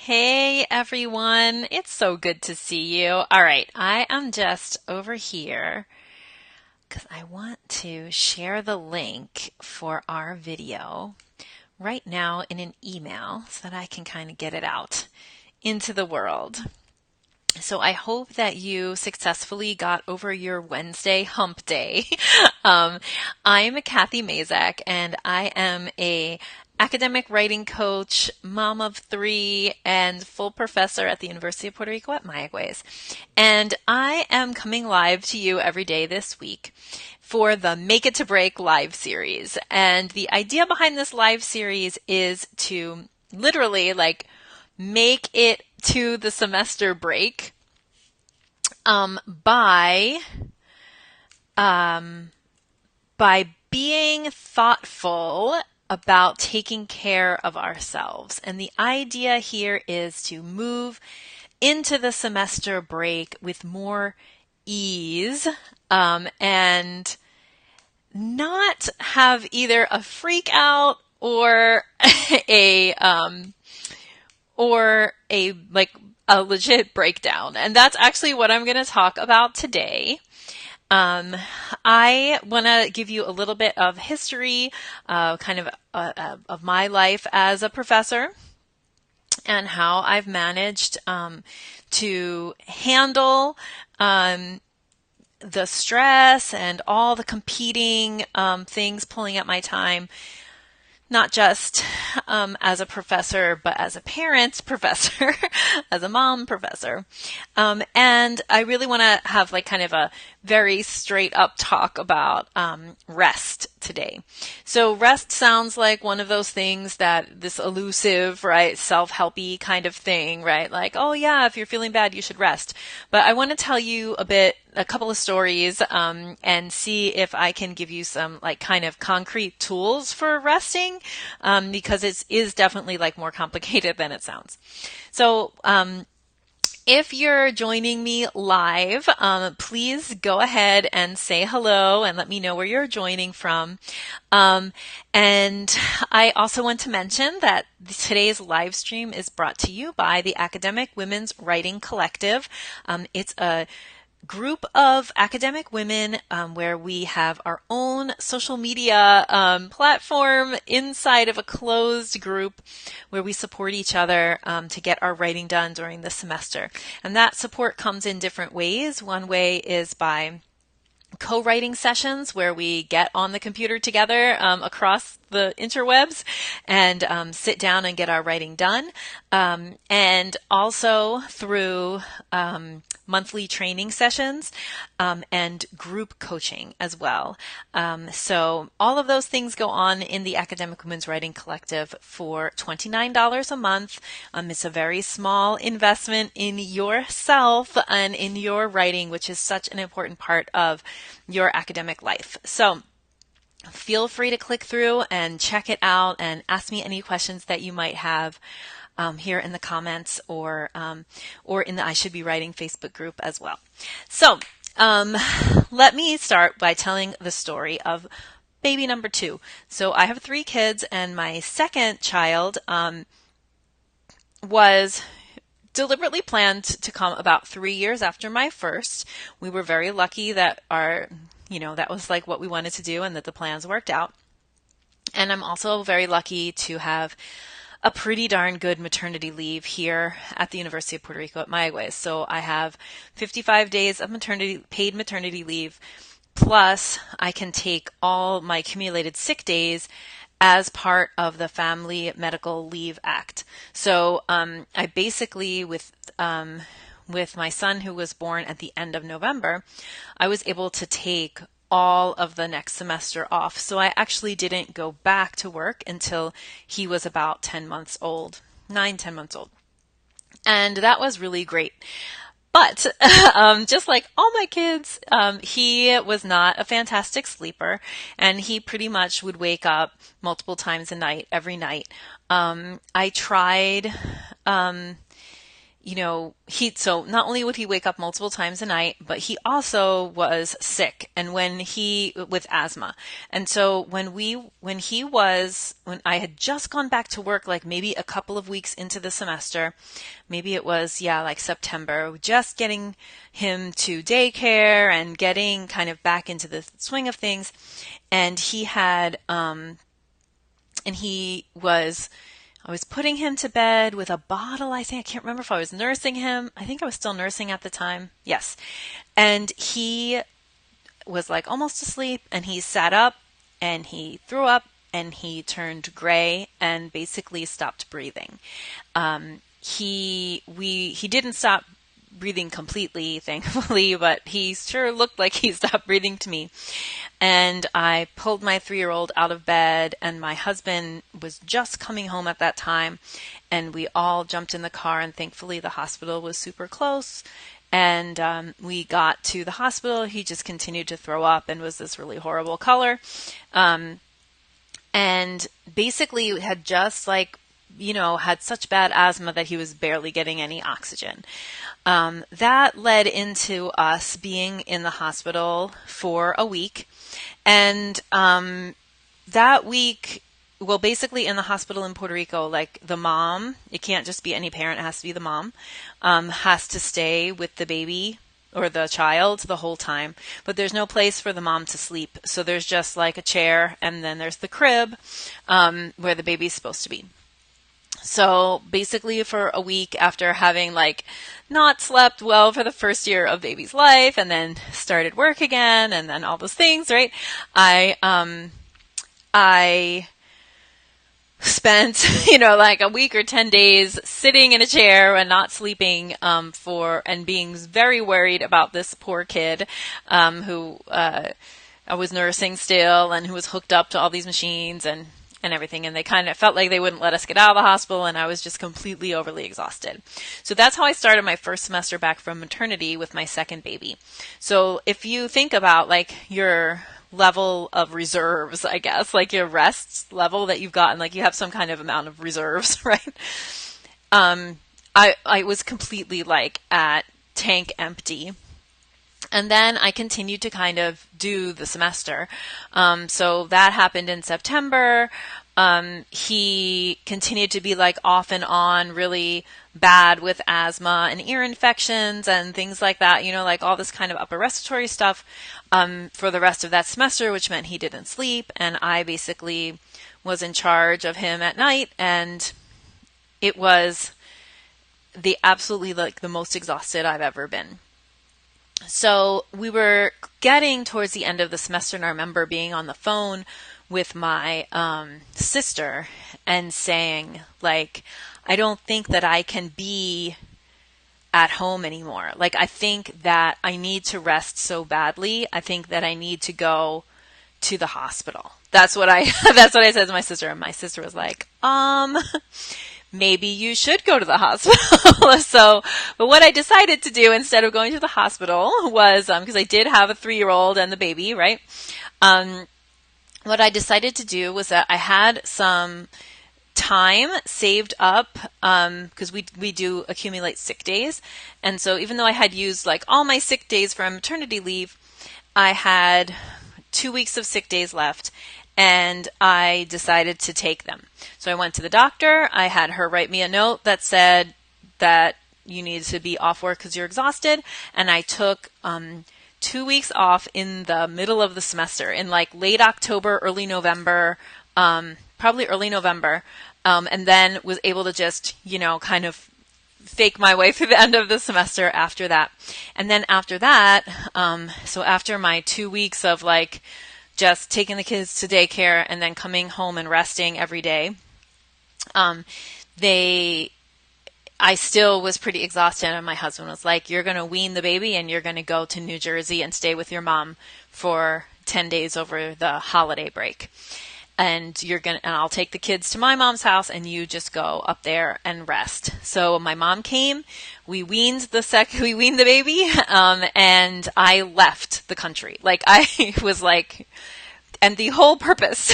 Hey everyone, it's so good to see you. All right, I am just over here because I want to share the link for our video right now in an email so that I can kind of get it out into the world. So I hope that you successfully got over your Wednesday hump day. um, I'm Kathy Mazak, and I am a academic writing coach, mom of three, and full professor at the University of Puerto Rico at Mayagüez. And I am coming live to you every day this week for the Make It to Break live series. And the idea behind this live series is to literally make it to the semester break by being thoughtful about taking care of ourselves. And the idea here is to move into the semester break with more ease and not have either a freak out or a a legit breakdown. And that's actually what I'm going to talk about today. I want to give you a little bit of history, of my life as a professor and how I've managed to handle the stress and all the competing things pulling at my time, not just as a professor, but as a parent professor, as a mom professor. And I really want to have kind of a very straight up talk about rest today. So rest sounds like one of those things that this elusive, right, self-helpy kind of thing, right? Like, oh yeah, if you're feeling bad, you should rest. But I want to tell you a couple of stories and see if I can give you some kind of concrete tools for resting because it is definitely more complicated than it sounds. So if you're joining me live, please go ahead and say hello and let me know where you're joining from. And I also want to mention that today's live stream is brought to you by the Academic Women's Writing Collective. It's a group of academic women where we have our own social media platform inside of a closed group where we support each other to get our writing done during the semester. And that support comes in different ways. One way is by co-writing sessions where we get on the computer together across the interwebs and sit down and get our writing done. And also through monthly training sessions and group coaching as well. So all of those things go on in the Academic Women's Writing Collective for $29 a month. It's a very small investment in yourself and in your writing, which is such an important part of your academic life. So feel free to click through and check it out and ask me any questions that you might have here in the comments or in the I Should Be Writing Facebook group as well. So let me start by telling the story of baby number 2. So I have 3 kids, and my second child was deliberately planned to come about 3 years after my first. We were very lucky that that was what we wanted to do and that the plans worked out. And I'm also very lucky to have a pretty darn good maternity leave here at the University of Puerto Rico at Mayagüez. So I have 55 days of paid maternity leave, plus I can take all my accumulated sick days as part of the Family Medical Leave Act. So I basically, with my son who was born at the end of November, I was able to take all of the next semester off. So I actually didn't go back to work until he was about 10 months old, 9-10 months old. And that was really great. But just like all my kids, he was not a fantastic sleeper, and he pretty much would wake up multiple times a night, every night. I tried so not only would he wake up multiple times a night, but he also was sick and with asthma. And so when I had just gone back to work, like maybe a couple of weeks into the semester, maybe it was, yeah, like September, just getting him to daycare and getting kind of back into the swing of things. And I was putting him to bed with a bottle, I think. I can't remember if I was nursing him. I think I was still nursing at the time. Yes. And he was like almost asleep, and he sat up and he threw up and he turned gray and basically stopped breathing. He didn't stop breathing completely, thankfully, but he sure looked like he stopped breathing to me. And I pulled my 3-year-old out of bed, and my husband was just coming home at that time, and we all jumped in the car, and thankfully the hospital was super close. And we got to the hospital. He just continued to throw up and was this really horrible color. And basically had just had such bad asthma that he was barely getting any oxygen. That led into us being in the hospital for a week. And that week, well, basically in the hospital in Puerto Rico, like the mom, it can't just be any parent, it has to be the mom, has to stay with the baby or the child the whole time. But there's no place for the mom to sleep. So there's just like a chair, and then there's the crib where the baby's supposed to be. So basically for a week, after having not slept well for the first year of baby's life, and then started work again, and then all those things, right? I spent, like a week or 10 days sitting in a chair and not sleeping, and being very worried about this poor kid, who, I was nursing still, and who was hooked up to all these machines and everything. And they kind of felt like they wouldn't let us get out of the hospital, and I was just completely overly exhausted. So that's how I started my first semester back from maternity with my second baby. So if you think about your level of reserves, I guess, your rest level that you've gotten, you have some kind of amount of reserves, right? I was completely at tank empty. And then I continued to kind of do the semester. So that happened in September. He continued to be off and on really bad with asthma and ear infections and things like that, all this kind of upper respiratory stuff, for the rest of that semester, which meant he didn't sleep. And I basically was in charge of him at night. And it was absolutely the most exhausted I've ever been. So we were getting towards the end of the semester, and I remember being on the phone with my sister and saying, I don't think that I can be at home anymore. I think that I need to rest so badly. I think that I need to go to the hospital. That's what I said to my sister, and my sister was like, maybe you should go to the hospital. But what I decided to do instead of going to the hospital was, because I did have a 3-year-old and the baby, right? What I decided to do was that I had some time saved up, because we do accumulate sick days. And so even though I had used all my sick days from maternity leave, I had 2 weeks of sick days left. And I decided to take them. So I went to the doctor. I had her write me a note that said that you need to be off work because you're exhausted. And I took 2 weeks off in the middle of the semester, in late October, early November, probably early November, and then was able to just, kind of fake my way through the end of the semester after that. And then after that, so after my 2 weeks of just taking the kids to daycare and then coming home and resting every day, I still was pretty exhausted, and my husband was like, you're going to wean the baby and you're going to go to New Jersey and stay with your mom for 10 days over the holiday break. And I'll take the kids to my mom's house, and you just go up there and rest. So my mom came, we weaned the baby, and I left the country. I was and the whole purpose